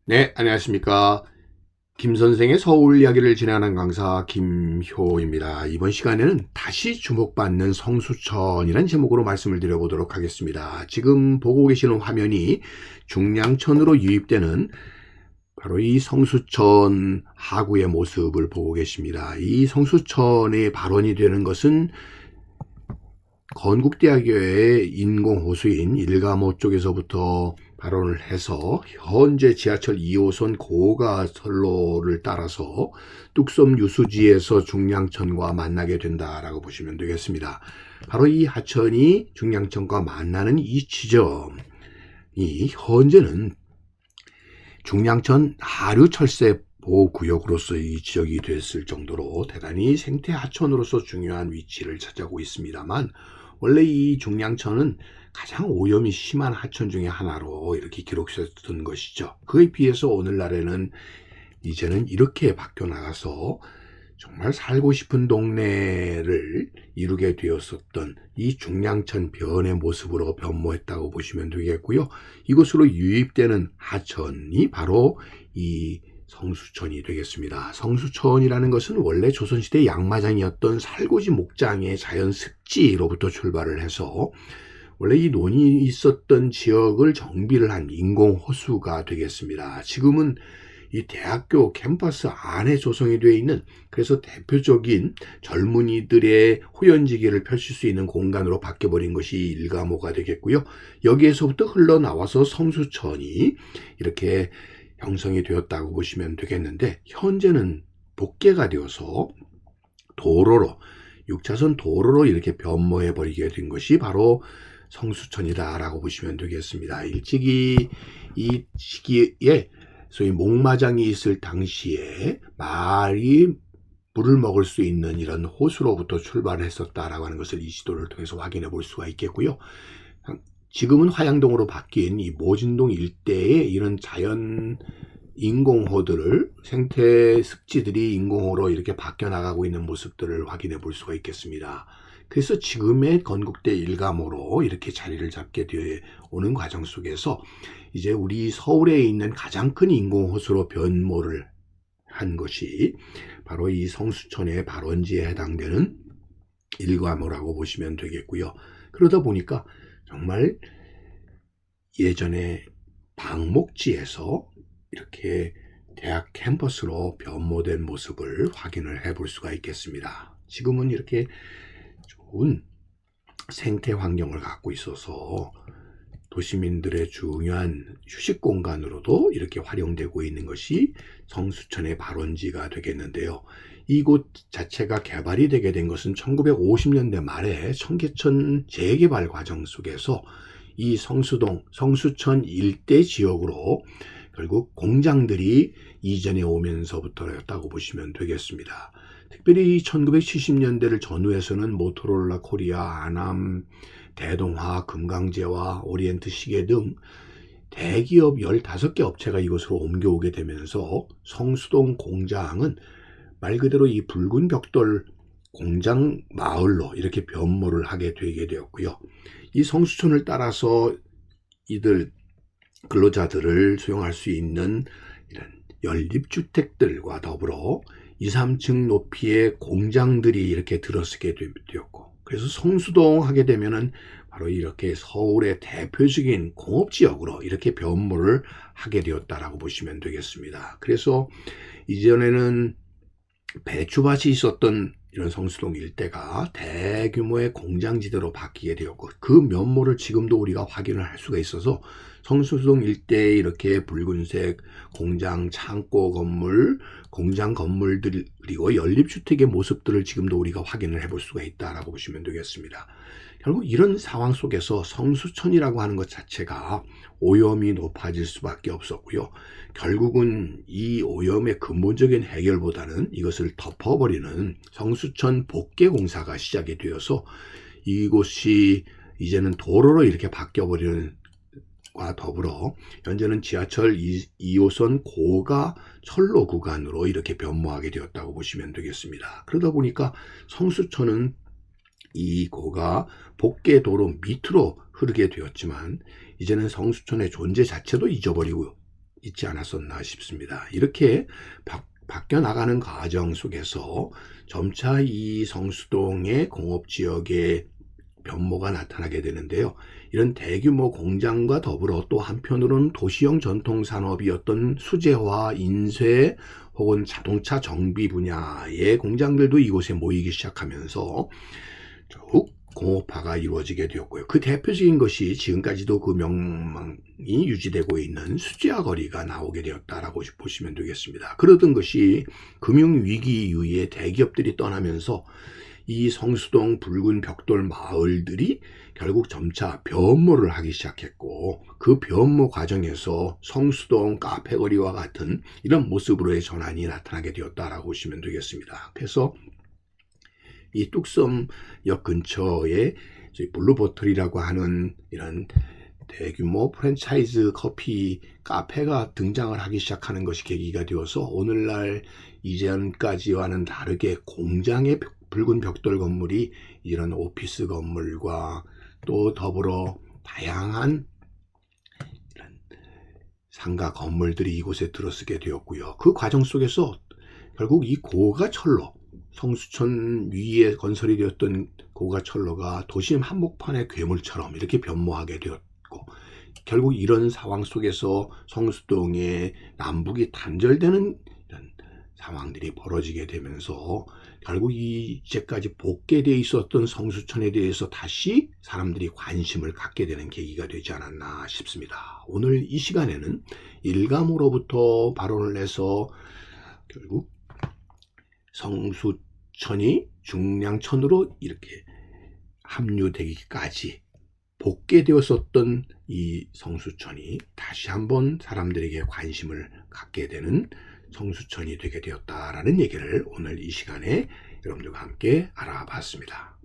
네, 안녕하십니까. 김 선생의 서울 이야기를 진행하는 강사 김효입니다. 이번 시간에는 다시 주목받는 성수천이라는 제목으로 말씀을 드려보도록 하겠습니다. 지금 보고 계시는 화면이 중량천으로 유입되는 바로 이 성수천 하구의 모습을 보고 계십니다. 이 성수천의 발원이 되는 것은 건국대학교의 인공호수인 일가모 쪽에서부터 발원을 해서 현재 지하철 2호선 고가선로를 따라서 뚝섬 유수지에서 중량천과 만나게 된다라고 보시면 되겠습니다. 바로 이 하천이 중량천과 만나는 이 지점이 현재는 중량천 하류철새 보호구역으로서 이 지역이 됐을 정도로 대단히 생태 하천으로서 중요한 위치를 차지하고 있습니다만, 원래 이 중량천은 가장 오염이 심한 하천 중에 하나로 이렇게 기록됐던 것이죠. 그에 비해서 오늘날에는 이제는 이렇게 바뀌어 나가서 정말 살고 싶은 동네를 이루게 되었었던 이 중량천 변의 모습으로 변모했다고 보시면 되겠고요. 이곳으로 유입되는 하천이 바로 이 성수천이 되겠습니다. 성수천이라는 것은 원래 조선시대 양마장이었던 살고지 목장의 자연 습지로부터 출발을 해서 원래 이 논이 있었던 지역을 정비를 한 인공호수가 되겠습니다. 지금은 이 대학교 캠퍼스 안에 조성이 되어 있는, 그래서 대표적인 젊은이들의 후연지기를 펼칠 수 있는 공간으로 바뀌어버린 것이 일가모가 되겠고요. 여기에서부터 흘러나와서 성수천이 이렇게 형성이 되었다고 보시면 되겠는데, 현재는 복개가 되어서 도로로, 6차선 도로로 이렇게 변모해버리게 된 것이 바로 성수천이다라고 보시면 되겠습니다. 일찍이 이 시기에 소위 목마장이 있을 당시에 말이 물을 먹을 수 있는 이런 호수로부터 출발했었다라고 하는 것을 이 지도를 통해서 확인해 볼 수가 있겠고요. 지금은 화양동으로 바뀐 이 모진동 일대에 이런 자연 인공호들을, 생태 습지들이 인공호로 이렇게 바뀌어 나가고 있는 모습들을 확인해 볼 수가 있겠습니다. 그래서 지금의 건국대 일가모로 이렇게 자리를 잡게 되어 오는 과정 속에서 이제 우리 서울에 있는 가장 큰 인공호수로 변모를 한 것이 바로 이 성수천의 발원지에 해당되는 일가모라고 보시면 되겠고요. 그러다 보니까 정말 예전에 방목지에서 이렇게 대학 캠퍼스로 변모된 모습을 확인을 해볼 수가 있겠습니다. 지금은 이렇게 좋은 생태 환경을 갖고 있어서 도시민들의 중요한 휴식 공간으로도 이렇게 활용되고 있는 것이 성수천의 발원지가 되겠는데요. 이곳 자체가 개발이 되게 된 것은 1950년대 말에 청계천 재개발 과정 속에서 이 성수천 일대 지역으로 결국 공장들이 이전해 오면서부터였다고 보시면 되겠습니다. 특별히 1970년대를 전후해서는 모토로라 코리아, 아남, 대동화, 금강제와 오리엔트 시계 등 대기업 15개 업체가 이곳으로 옮겨오게 되면서 성수동 공장은 말 그대로 이 붉은 벽돌 공장 마을로 이렇게 변모를 하게 되게 되었고요. 이 성수천을 따라서 이들 근로자들을 수용할 수 있는 이런 연립주택들과 더불어 2, 3층 높이의 공장들이 이렇게 들어서게 되었고, 그래서 성수동 하게 되면은 바로 이렇게 서울의 대표적인 공업지역으로 이렇게 변모를 하게 되었다라고 보시면 되겠습니다. 그래서 이전에는 배추밭이 있었던 이런 성수동 일대가 대규모의 공장지대로 바뀌게 되었고, 그 면모를 지금도 우리가 확인을 할 수가 있어서 성수동 일대에 이렇게 붉은색 공장, 창고 건물, 공장 건물들, 그리고 연립주택의 모습들을 지금도 우리가 확인을 해볼 수가 있다라고 보시면 되겠습니다. 결국 이런 상황 속에서 성수천이라고 하는 것 자체가 오염이 높아질 수밖에 없었고요. 결국은 이 오염의 근본적인 해결보다는 이것을 덮어버리는 성수천 복개 공사가 시작이 되어서 이곳이 이제는 도로로 이렇게 바뀌어버리는 과 더불어 현재는 지하철 2호선 고가 철로 구간으로 이렇게 변모하게 되었다고 보시면 되겠습니다. 그러다 보니까 성수천은 이 고가 복개도로 밑으로 흐르게 되었지만, 이제는 성수천의 존재 자체도 잊어버리고 있지 않았었나 싶습니다. 이렇게 바뀌어 나가는 과정 속에서 점차 이 성수동의 공업지역에 변모가 나타나게 되는데요. 이런 대규모 공장과 더불어 또 한편으로는 도시형 전통산업이었던 수제화, 인쇄 혹은 자동차 정비 분야의 공장들도 이곳에 모이기 시작하면서 쭉 공업화가 이루어지게 되었고요. 그 대표적인 것이 지금까지도 그 명망이 유지되고 있는 수제화 거리가 나오게 되었다라고 보시면 되겠습니다. 그러던 것이 금융위기 이후에 대기업들이 떠나면서 이 성수동 붉은 벽돌 마을들이 결국 점차 변모를 하기 시작했고, 그 변모 과정에서 성수동 카페거리와 같은 이런 모습으로의 전환이 나타나게 되었다라고 보시면 되겠습니다. 그래서 이 뚝섬역 근처에 블루보틀이라고 하는 이런 대규모 프랜차이즈 커피 카페가 등장을 하기 시작하는 것이 계기가 되어서 오늘날 이전까지와는 다르게 공장의 붉은 벽돌 건물이 이런 오피스 건물과 또 더불어 다양한 이런 상가 건물들이 이곳에 들어서게 되었고요. 그 과정 속에서 결국 이 고가철로, 성수천 위에 건설이 되었던 고가철로가 도심 한복판의 괴물처럼 이렇게 변모하게 되었고, 결국 이런 상황 속에서 성수동의 남북이 단절되는 이런 상황들이 벌어지게 되면서 결국 이제까지 복개되어 있었던 성수천에 대해서 다시 사람들이 관심을 갖게 되는 계기가 되지 않았나 싶습니다. 오늘 이 시간에는 일감으로부터 발언을 해서 결국 성수천이 중량천으로 이렇게 합류되기까지 복개되었었던 이 성수천이 다시 한번 사람들에게 관심을 갖게 되는 성수천이 되게 되었다라는 얘기를 오늘 이 시간에 여러분들과 함께 알아봤습니다.